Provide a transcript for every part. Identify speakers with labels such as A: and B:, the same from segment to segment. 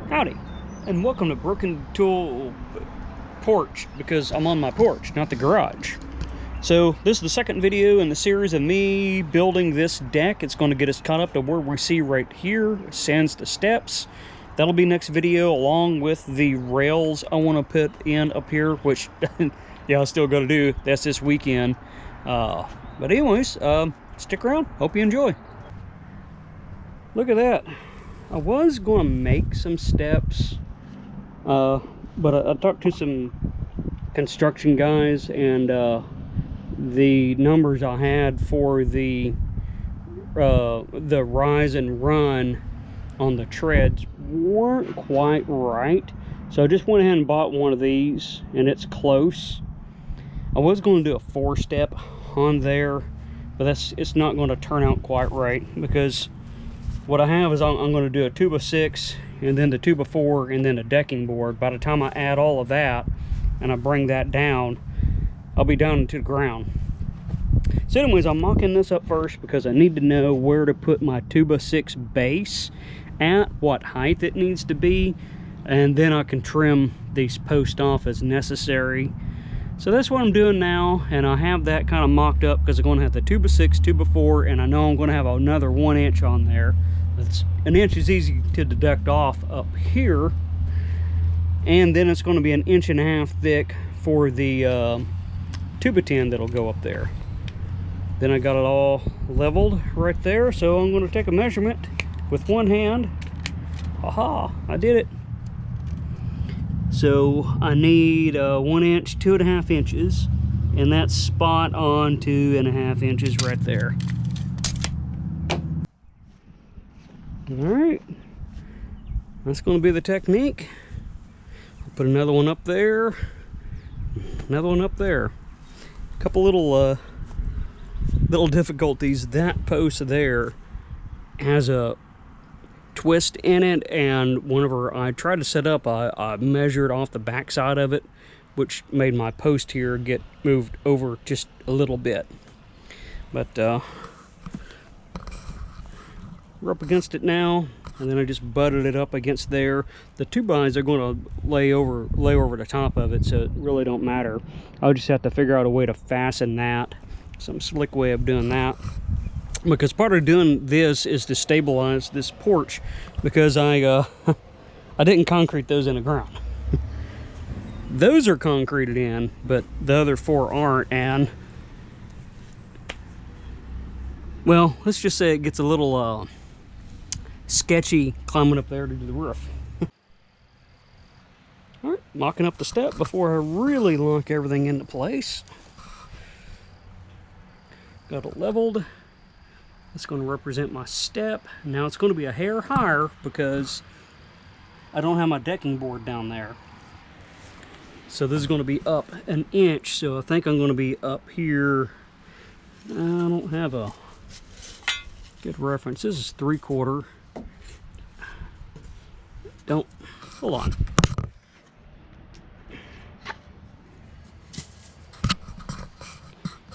A: Howdy, and welcome to Broken Tool Porch, because I'm on my porch, not the garage. So this is the second video in the series of me building this deck. It's going to get us caught up to where we see right here, sans the steps. That'll be next video, along with the rails I want to put in up here, which yeah, I'll still got to do. That's this weekend. But anyways, stick around. Hope you enjoy. Look at that. I was going to make some steps, but I talked to some construction guys, and the numbers I had for the rise and run on the treads weren't quite right. So I just went ahead and bought one of these, and it's close. I was going to do a 4-step on there, but it's not going to turn out quite right, because what I have is I'm going to do a 2x6 and then the 2x4 and then a decking board. By the time I add all of that and I bring that down, I'll be down into the ground. So anyways, I'm mocking this up first because I need to know where to put my 2x6 base at, what height it needs to be, and then I can trim these posts off as necessary. So that's what I'm doing now, and I have that kind of mocked up because I'm going to have the 2x6, 2x4, and I know I'm going to have another 1 inch on there. An inch is easy to deduct off up here, and then it's going to be 1.5 inches thick for the 2x10 that'll go up there. Then I got it all leveled right there, so I'm going to take a measurement with one hand. Aha, I did it. So I need 1 inch, 2.5 inches, and that's spot on 2.5 inches right there. All right, that's going to be the technique. I'll put another one up there, another one up there. A couple little difficulties. That post there has a twist in it, and whenever I tried to set up, I measured off the back side of it, which made my post here get moved over just a little bit. But we're up against it now, and then I just butted it up against there. The 2x are going to lay over the top of it, so it really don't matter. I'll just have to figure out a way to fasten that, some slick way of doing that, because part of doing this is to stabilize this porch, because I didn't concrete those in the ground. Those are concreted in, but the other 4 aren't, and well, let's just say it gets a little sketchy climbing up there to do the roof. All right, mocking up the step before I really lock everything into place. Got it leveled. It's going to represent my step. Now it's going to be a hair higher because I don't have my decking board down there. So this is going to be up 1 inch. So I think I'm going to be up here. I don't have a good reference. This is 3/4. Don't, hold on.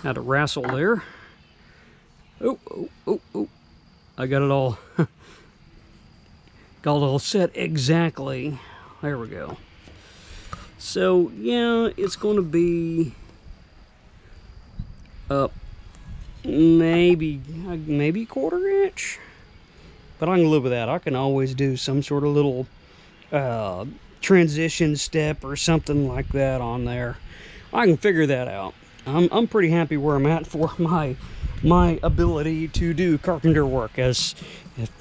A: Had a wrestle there. Oh, I got it all got it all set exactly. There we go. So yeah, it's going to be up maybe 1/4 inch, but I can live with that. I can always do some sort of little transition step or something like that on there. I can figure that out. I'm pretty happy where I'm at for my ability to do carpenter work. As if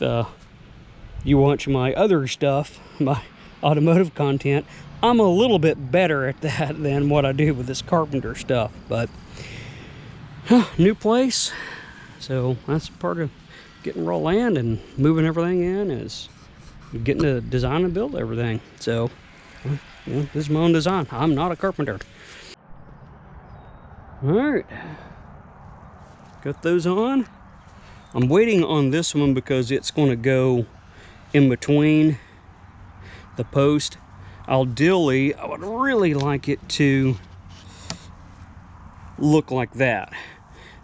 A: you watch my other stuff, my automotive content, I'm a little bit better at that than what I do with this carpenter stuff. But new place, so that's part of getting raw land and moving everything in, is getting to design and build everything. So you know, this is my own design. I'm not a carpenter. All right, got those on. I'm waiting on this one because it's going to go in between the post. Ideally, I would really like it to look like that.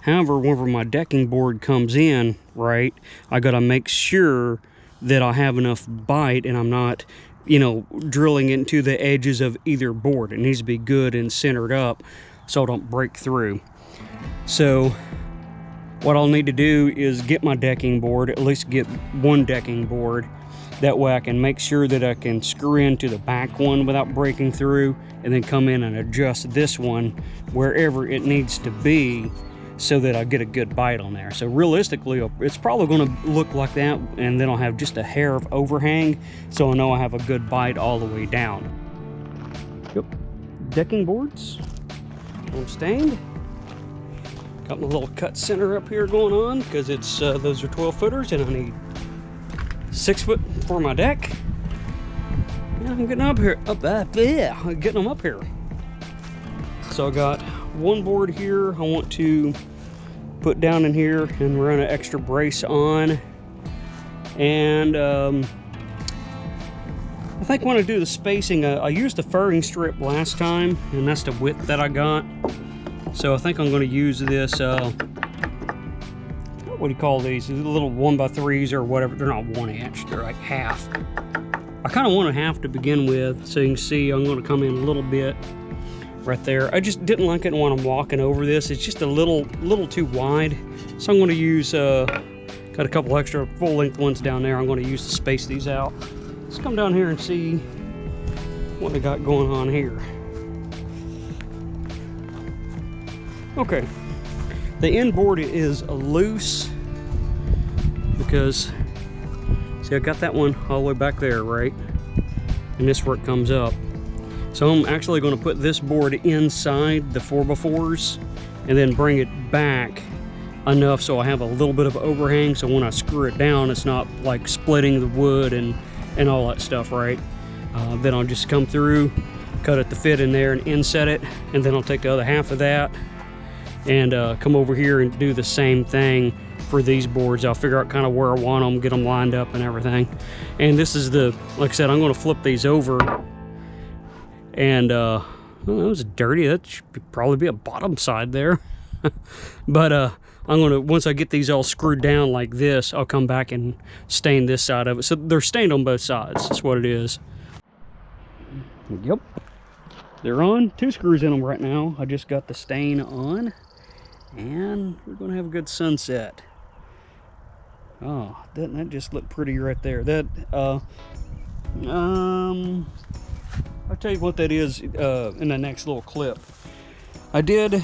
A: However, whenever my decking board comes in, right, I gotta make sure that I have enough bite and I'm not you know, drilling into the edges of either board. It needs to be good and centered up so it don't break through. So what I'll need to do is get my decking board, at least get one decking board. That way I can make sure that I can screw into the back one without breaking through, and then come in and adjust this one wherever it needs to be so that I get a good bite on there. So realistically, it's probably going to look like that, and then I'll have just a hair of overhang, so I know I have a good bite all the way down. Yep, decking boards, I'm stained. Got my little cut center up here going on because it's those are 12 footers, and I need 6 foot for my deck. And I'm getting up here, I'm getting them up here. So I got one board here I want to put down in here and run an extra brace on. And I think when I do the spacing, I used the furring strip last time, and that's the width that I got. So I think I'm going to use this, what do you call these? These little 1x3s or whatever. They're not 1 inch, they're like half. I kind of want a half to begin with, so you can see I'm going to come in a little bit right there. I just didn't like it when I'm walking over this. It's just a little too wide. So I'm going to use, got a couple extra full length ones down there. I'm going to use to space these out. Let's come down here and see what I got going on here. Okay, the end board is loose because, see, I got that one all the way back there, right? And this is where it comes up. So I'm actually going to put this board inside the 4x4s and then bring it back enough so I have a little bit of overhang, so when I screw it down, it's not like splitting the wood and all that stuff, right? Then I'll just come through, cut it to fit in there and inset it, and then I'll take the other half of that and come over here and do the same thing for these boards. I'll figure out kind of where I want them, get them lined up and everything. And this is the, like I said, I'm going to flip these over. And well, that was dirty. That should probably be a bottom side there. But I'm going to, once I get these all screwed down like this, I'll come back and stain this side of it. So they're stained on both sides. That's what it is. Yep. They're on. 2 screws in them right now. I just got the stain on. And we're going to have a good sunset. Oh, doesn't that just look pretty right there? That, I'll tell you what that is in the next little clip. I did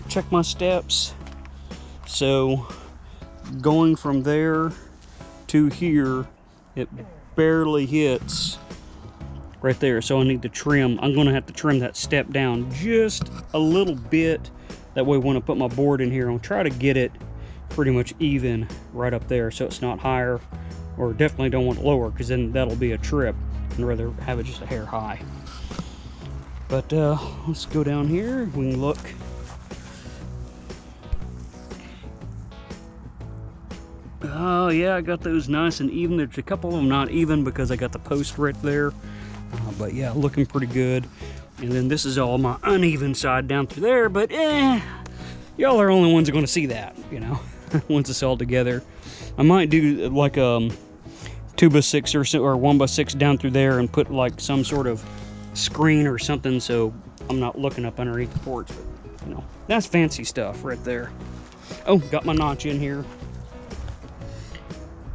A: check my steps. So going from there to here, it barely hits right there. So I need to trim. I'm going to have to trim that step down just a little bit. That way when I put my board in here, I'll try to get it pretty much even right up there so it's not higher, or definitely don't want it lower because then that'll be a trip. I'd rather have it just a hair high. But let's go down here. We can look. Oh yeah, I got those nice and even. There's a couple of them not even because I got the post right there. But yeah, looking pretty good. And then this is all my uneven side down through there, but y'all are the only ones who are going to see that, you know, once it's all together. I might do like 2x6 or 1x6 down through there and put like some sort of screen or something so I'm not looking up underneath the porch. But, you know, that's fancy stuff right there. Oh, got my notch in here.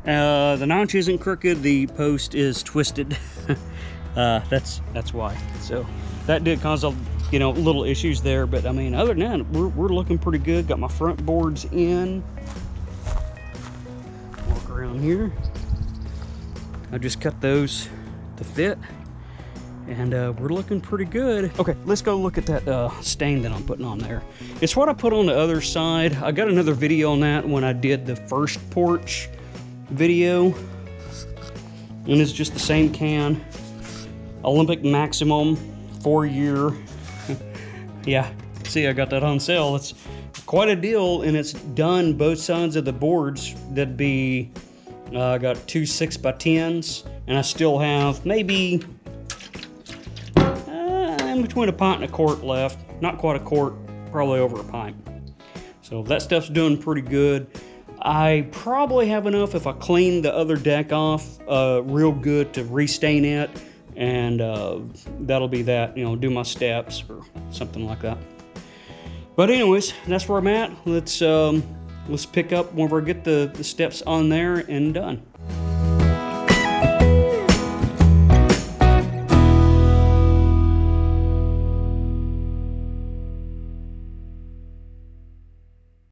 A: The notch isn't crooked, the post is twisted. That's why. So that did cause a, you know, little issues there, but I mean, other than that, we're looking pretty good. Got my front boards in. Walk around here. I just cut those to fit, and we're looking pretty good. Okay, let's go look at that stain that I'm putting on there. It's what I put on the other side. I got another video on that when I did the first porch video, and it's just the same can. Olympic Maximum 4-year. Yeah, see, I got that on sale. It's quite a deal, and it's done both sides of the boards. That'd be, I got 2 6x10s, and I still have maybe in between a pint and a quart left. Not quite a quart, probably over a pint. So that stuff's doing pretty good. I probably have enough if I clean the other deck off real good to restain it. and that'll be that, you know, do my steps or something like that. But anyways, that's where I'm at. Let's pick up whenever I get the steps on there and done.